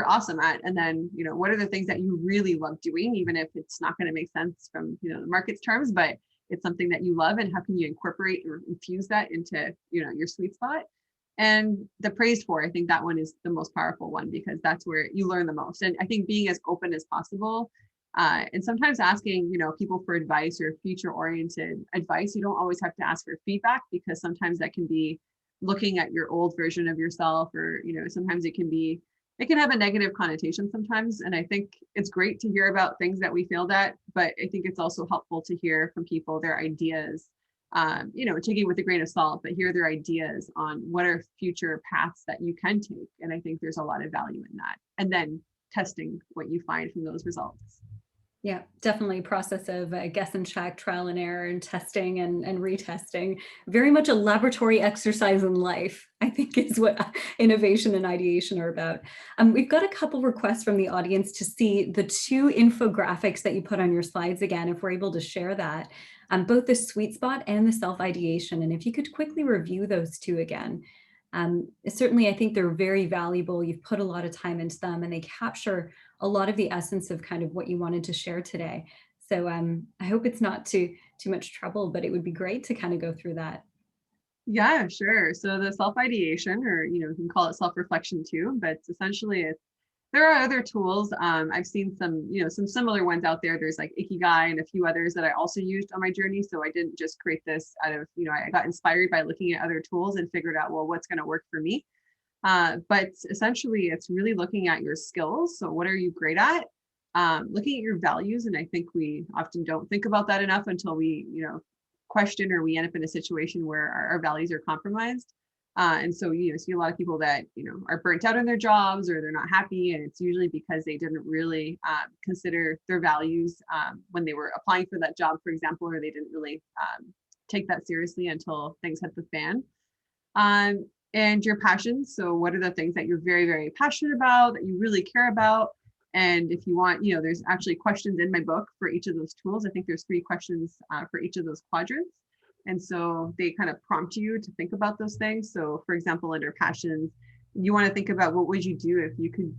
awesome at, and then what are the things that you really love doing, even if it's not going to make sense from the market's terms, but it's something that you love, and how can you incorporate or infuse that into your sweet spot. And the praised for, I think that one is the most powerful one, because that's where you learn the most. And I think being as open as possible, and sometimes asking people for advice or future oriented advice. You don't always have to ask for feedback, because sometimes that can be looking at your old version of yourself, or sometimes it can have a negative connotation sometimes. And I think it's great to hear about things that we failed at, but I think it's also helpful to hear from people their ideas, take it with a grain of salt, but hear their ideas on what are future paths that you can take. And I think there's a lot of value in that. And then testing what you find from those results. Yeah, definitely process of guess and check, trial and error, and testing and retesting. Very much a laboratory exercise in life, I think, is what innovation and ideation are about. We've got a couple requests from the audience to see the 2 infographics that you put on your slides again, if we're able to share that, both the sweet spot and the self-ideation. And if you could quickly review those 2 again. Certainly, I think they're very valuable. You've put a lot of time into them, and they capture a lot of the essence of kind of what you wanted to share today. So I hope it's not too much trouble, but it would be great to kind of go through that. Yeah, sure. So the self-ideation, or you can call it self-reflection too, but essentially there are other tools. I've seen some similar ones out there. There's like Ikigai and a few others that I also used on my journey. So I didn't just create this out of, I got inspired by looking at other tools and figured out, well, what's going to work for me. But essentially it's really looking at your skills. So what are you great at? Looking at your values. And I think we often don't think about that enough until we, question, or we end up in a situation where our values are compromised. And so see a lot of people that are burnt out in their jobs, or they're not happy, and it's usually because they didn't really consider their values when they were applying for that job, for example, or they didn't really take that seriously until things hit the fan. And your passions. So what are the things that you're very, very passionate about, that you really care about? And if you want, there's actually questions in my book for each of those tools. I think there's 3 questions for each of those quadrants. And so they kind of prompt you to think about those things. So for example, under passions, you want to think about what would you do if you could,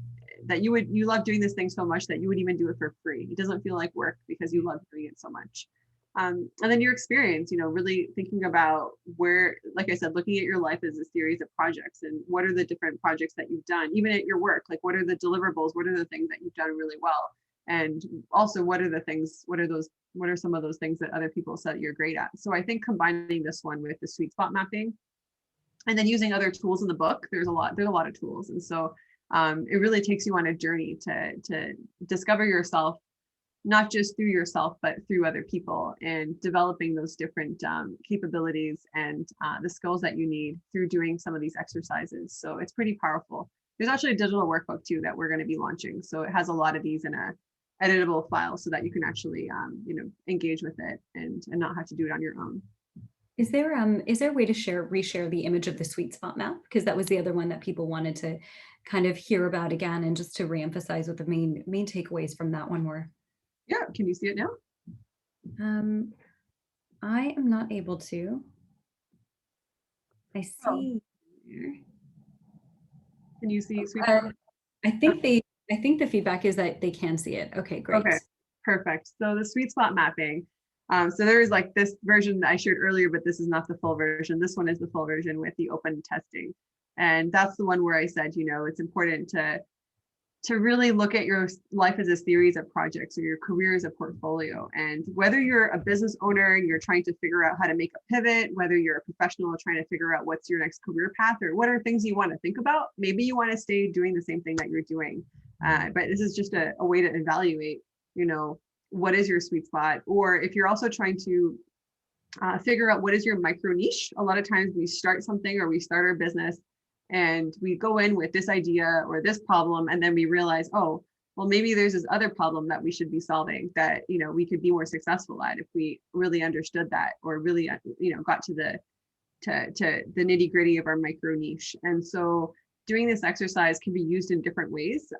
you love doing this thing so much that you would even do it for free. It doesn't feel like work because you love doing it so much. And then your experience, really thinking about where, like I said, looking at your life as a series of projects, and what are the different projects that you've done, even at your work, like what are the deliverables, what are the things that you've done really well? And also what are some of those things that other people said you're great at? So I think combining this one with the sweet spot mapping, and then using other tools in the book, there's a lot of tools. And so it really takes you on a journey to discover yourself, not just through yourself, but through other people, and developing those different capabilities and the skills that you need through doing some of these exercises. So it's pretty powerful. There's actually a digital workbook too that we're going to be launching. So it has a lot of these in a editable file, so that you can actually engage with it and not have to do it on your own. Is there a way to reshare the image of the sweet spot map? Because that was the other one that people wanted to kind of hear about again, and just to reemphasize what the main takeaways from that one were. Yeah, can you see it now? I am not able to. I see. Oh. Can you see sweet spot? I think the feedback is that they can see it. Okay, great. Okay, perfect. So the sweet spot mapping. So there is like this version that I shared earlier, but this is not the full version. This one is the full version with the open testing. And that's the one where I said, it's important to really look at your life as a series of projects, or your career as a portfolio. And whether you're a business owner and you're trying to figure out how to make a pivot, whether you're a professional trying to figure out what's your next career path, or what are things you want to think about, maybe you want to stay doing the same thing that you're doing. But this is just a way to evaluate, what is your sweet spot? Or if you're also trying to figure out what is your micro niche. A lot of times we start something, or we start our business, And we go in with this idea or this problem, and then we realize, oh, well, maybe there's this other problem that we should be solving that, we could be more successful at if we really understood that, or really, got to the nitty gritty of our micro niche. And so doing this exercise can be used in different ways.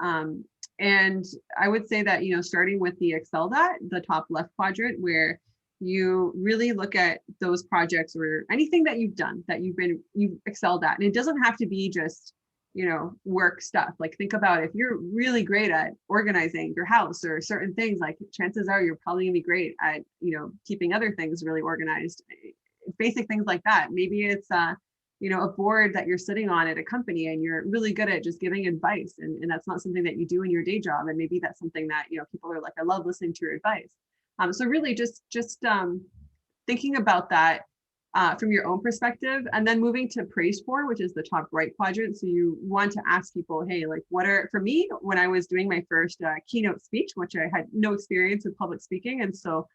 And I would say that, starting with the Excel dot, the top left quadrant, where you really look at those projects or anything that you've done that you've excelled at. And it doesn't have to be just, work stuff. Like, think about if you're really great at organizing your house or certain things, like chances are you're probably gonna be great at, keeping other things really organized. Basic things like that. Maybe it's a board that you're sitting on at a company and you're really good at just giving advice, and that's not something that you do in your day job. And maybe that's something that, people are like, I love listening to your advice. So really just thinking about that from your own perspective, and then moving to praise for, which is the top right quadrant. So you want to ask people, hey, like, for me, when I was doing my first keynote speech, which I had no experience with public speaking. And so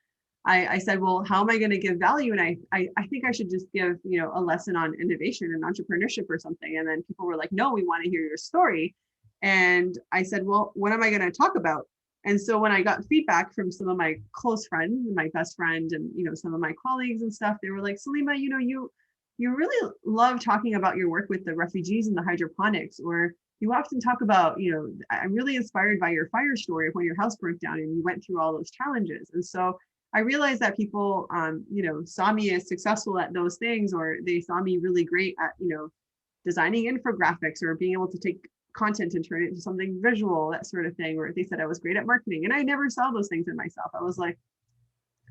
I said, well, how am I going to give value? And I think I should just give, a lesson on innovation and entrepreneurship or something. And then people were like, no, we want to hear your story. And I said, well, what am I going to talk about? And so when I got feedback from some of my close friends, my best friend, and some of my colleagues and stuff, they were like, Saleema, you really love talking about your work with the refugees and the hydroponics, or you often talk about, I'm really inspired by your fire story of when your house burnt down and you went through all those challenges. And so I realized that people, saw me as successful at those things, or they saw me really great at, designing infographics or being able to take content and turn it into something visual, that sort of thing. Or they said I was great at marketing, and I never saw those things in myself. I was like,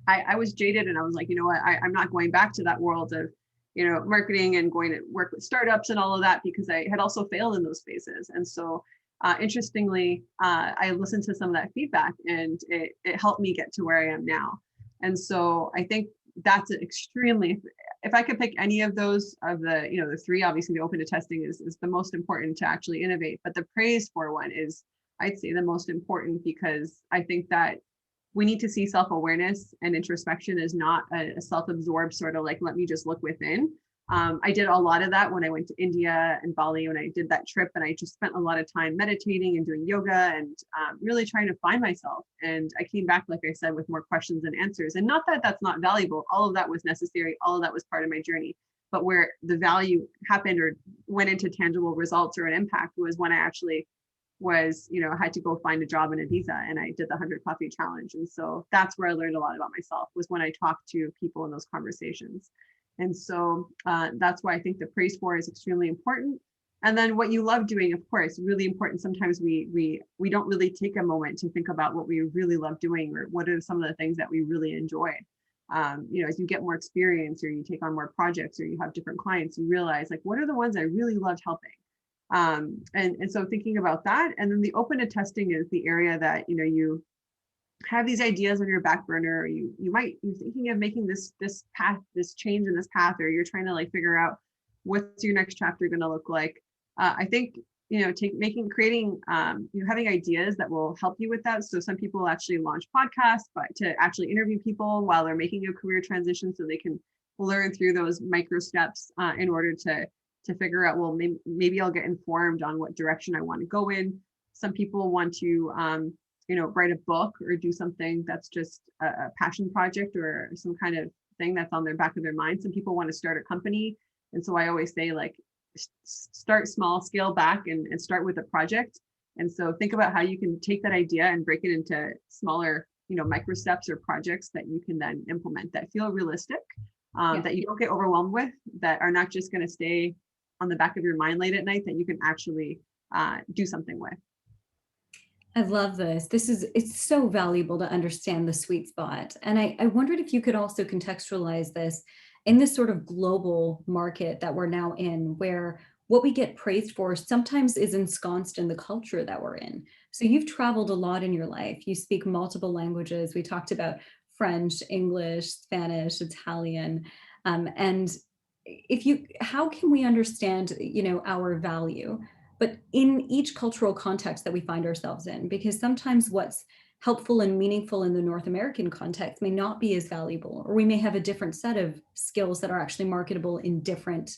I was jaded, and I was like, you know what, I'm not going back to that world of, marketing and going to work with startups and all of that, because I had also failed in those spaces. And so interestingly, I listened to some of that feedback, and it helped me get to where I am now. And so I think that's an extremely, if I could pick any of those of the, the three, obviously the open to testing is the most important to actually innovate, but the praise for one is, I'd say, the most important, because I think that we need to see self-awareness and introspection as not a self-absorbed sort of like, let me just look within. I did a lot of that when I went to India and Bali, when I did that trip, and I just spent a lot of time meditating and doing yoga and really trying to find myself. And I came back, like I said, with more questions and answers. And not that that's not valuable. All of that was necessary. All of that was part of my journey. But where the value happened or went into tangible results or an impact was when I actually was, had to go find a job and a visa, and I did the 100 coffee challenge. And so that's where I learned a lot about myself, was when I talked to people in those conversations. And so that's why I think the praise for is extremely important. And then what you love doing, of course, really important. Sometimes we don't really take a moment to think about what we really love doing, or what are some of the things that we really enjoy. As you get more experience, or you take on more projects, or you have different clients, you realize, like, what are the ones I really loved helping? And so thinking about that. And then the open to testing is the area that, you have these ideas on your back burner, or you're thinking of making this path, this change in this path, or you're trying to like figure out what's your next chapter going to look like. I think, creating, having ideas that will help you with that. So some people actually launch podcasts, but to actually interview people while they're making a career transition, so they can learn through those micro steps in order to figure out, well, maybe I'll get informed on what direction I want to go in. Some people want to, write a book or do something that's just a passion project, or some kind of thing that's on their back of their mind. Some people want to start a company. And so I always say, like, start small, scale back, and start with a project. And so think about how you can take that idea and break it into smaller, micro steps or projects that you can then implement, that feel realistic, that you don't get overwhelmed with, that are not just going to stay on the back of your mind late at night, that you can actually do something with. I love this. It's so valuable to understand the sweet spot. And I wondered if you could also contextualize this in this sort of global market that we're now in, where what we get praised for sometimes is ensconced in the culture that we're in. So you've traveled a lot in your life. You speak multiple languages. We talked about French, English, Spanish, Italian. And how can we understand, our value, but in each cultural context that we find ourselves in? Because sometimes what's helpful and meaningful in the North American context may not be as valuable, or we may have a different set of skills that are actually marketable in different,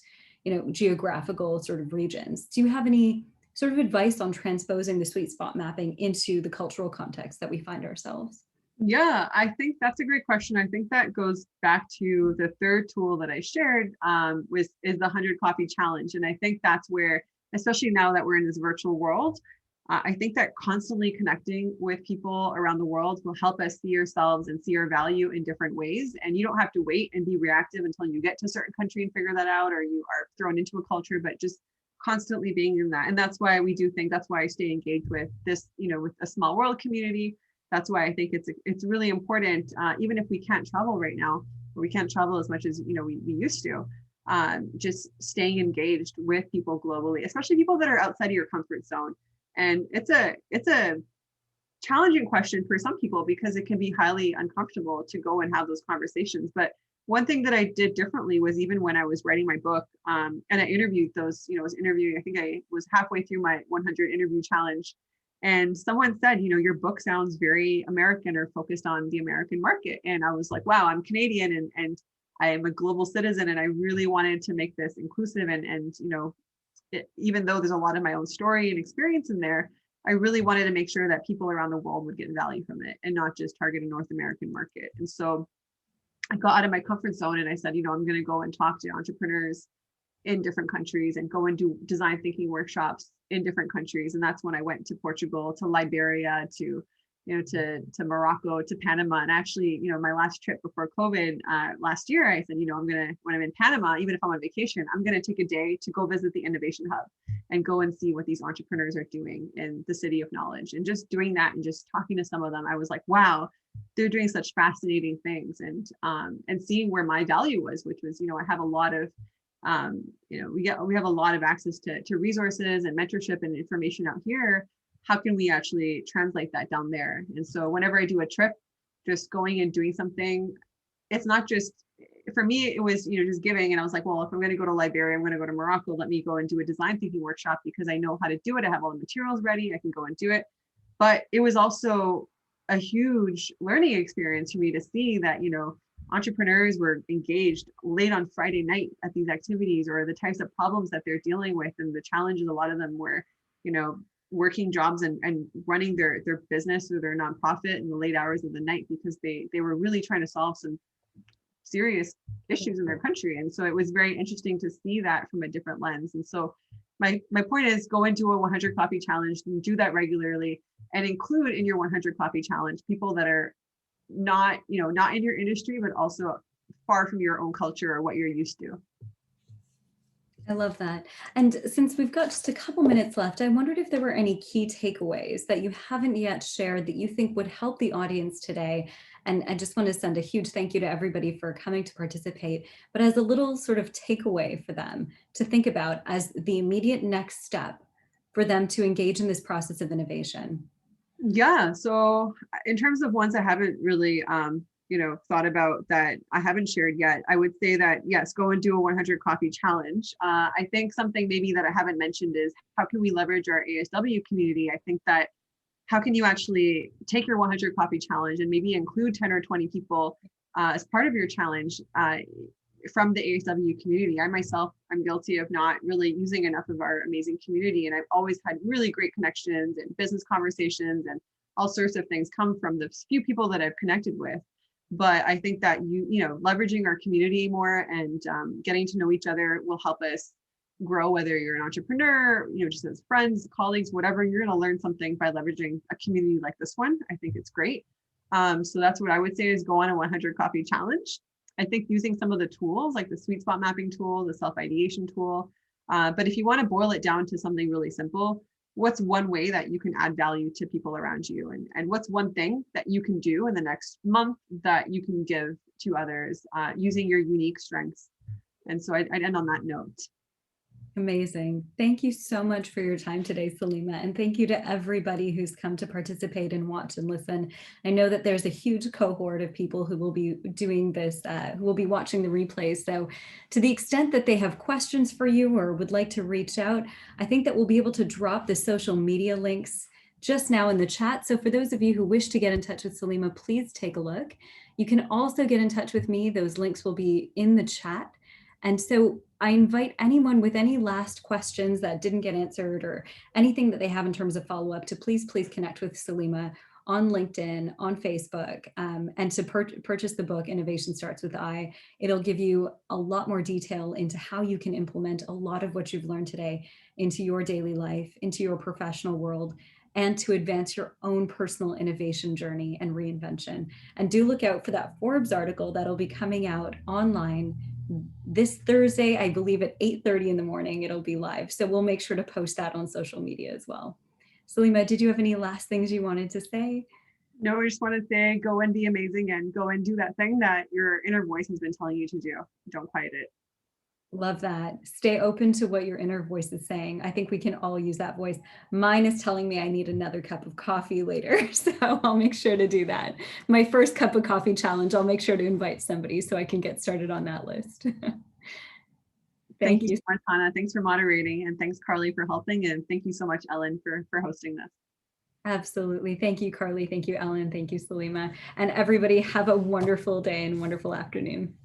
geographical sort of regions. Do you have any sort of advice on transposing the sweet spot mapping into the cultural context that we find ourselves? Yeah, I think that's a great question. I think that goes back to the third tool that I shared, is the 100 coffee challenge. And I think that's where, especially now that we're in this virtual world, I think that constantly connecting with people around the world will help us see ourselves and see our value in different ways. And you don't have to wait and be reactive until you get to a certain country and figure that out, or you are thrown into a culture, but just constantly being in that. And that's why that's why I stay engaged with this, with a small world community. That's why I think it's really important, even if we can't travel right now, or we can't travel as much as we used to, just staying engaged with people globally, especially people that are outside of your comfort zone. And it's a challenging question for some people because it can be highly uncomfortable to go and have those conversations. But one thing that I did differently was, even when I was writing my book, and I interviewed those, I was interviewing, I think I was halfway through my 100 interview challenge. And someone said, your book sounds very American or focused on the American market. And I was like, wow, I'm Canadian and I am a global citizen. And I really wanted to make this inclusive. And even though there's a lot of my own story and experience in there, I really wanted to make sure that people around the world would get value from it and not just target a North American market. And so I got out of my comfort zone and I said, I'm going to go and talk to entrepreneurs in different countries and go and do design thinking workshops in different countries. And that's when I went to Portugal, to Liberia, to Morocco, to Panama. And actually, my last trip before COVID last year, I said, when I'm in Panama, even if I'm on vacation, I'm going to take a day to go visit the Innovation Hub and go and see what these entrepreneurs are doing in the City of Knowledge. And just doing that and just talking to some of them, I was like, wow, they're doing such fascinating things. And seeing where my value was, which was, I have a lot of we have a lot of access to resources and mentorship and information out here. How can we actually translate that down there? And so whenever I do a trip, just going and doing something, it's not just, for me, it was, just giving. And I was like, well, if I'm going to go to Liberia, I'm going to go to Morocco, let me go and do a design thinking workshop because I know how to do it. I have all the materials ready. I can go and do it. But it was also a huge learning experience for me to see that, entrepreneurs were engaged late on Friday night at these activities, or the types of problems that they're dealing with, and the challenges. A lot of them were, working jobs and running their business or their nonprofit in the late hours of the night because they were really trying to solve some serious issues in their country. And so it was very interesting to see that from a different lens. And so my point is, go into a 100 coffee challenge and do that regularly, and include in your 100 coffee challenge people that are not in your industry, but also far from your own culture or what you're used to. I love that. And since we've got just a couple minutes left, I wondered if there were any key takeaways that you haven't yet shared that you think would help the audience today. And I just want to send a huge thank you to everybody for coming to participate, but as a little sort of takeaway for them to think about as the immediate next step for them to engage in this process of innovation. Yeah. So in terms of ones I haven't really, thought about that I haven't shared yet, I would say that, yes, go and do a 100 coffee challenge. I think something maybe that I haven't mentioned is, how can we leverage our ASW community? I think that, how can you actually take your 100 coffee challenge and maybe include 10 or 20 people as part of your challenge from the ASW community? I myself, I'm guilty of not really using enough of our amazing community. And I've always had really great connections and business conversations and all sorts of things come from the few people that I've connected with. But I think that leveraging our community more and getting to know each other will help us grow, whether you're an entrepreneur, just as friends, colleagues, whatever. You're going to learn something by leveraging a community like this one. I think it's great. So that's what I would say, is go on a 100 coffee challenge. I think using some of the tools like the sweet spot mapping tool, the self-ideation tool. But if you want to boil it down to something really simple, what's one way that you can add value to people around you? And what's one thing that you can do in the next month that you can give to others using your unique strengths? And so I'd end on that note. Amazing. Thank you so much for your time today, Saleema. And thank you to everybody who's come to participate and watch and listen. I know that there's a huge cohort of people who will be doing this, who will be watching the replay. So to the extent that they have questions for you or would like to reach out, I think that we'll be able to drop the social media links just now in the chat. So for those of you who wish to get in touch with Saleema, please take a look. You can also get in touch with me. Those links will be in the chat. And so I invite anyone with any last questions that didn't get answered or anything that they have in terms of follow-up to please connect with Saleema on LinkedIn, on Facebook, and to purchase the book, Innovation Starts with I. It'll give you a lot more detail into how you can implement a lot of what you've learned today into your daily life, into your professional world, and to advance your own personal innovation journey and reinvention. And do look out for that Forbes article that'll be coming out online this Thursday, I believe at 8:30 in the morning, it'll be live. So we'll make sure to post that on social media as well. Saleema, did you have any last things you wanted to say? No, I just want to say go and be amazing and go and do that thing that your inner voice has been telling you to do. Don't quiet it. Love that. Stay open to what your inner voice is saying. I think we can all use that voice. Mine is telling me I need another cup of coffee later, so I'll make sure to do that. My first cup of coffee challenge, I'll make sure to invite somebody so I can get started on that list. Thank Thank you you. so much, Hana. Thanks for moderating, and thanks, Carly, for helping. And thank you so much, Ellen, for hosting this. Absolutely. Thank you, Carly. Thank you, Ellen. Thank you, Saleema. And everybody have a wonderful day and wonderful afternoon.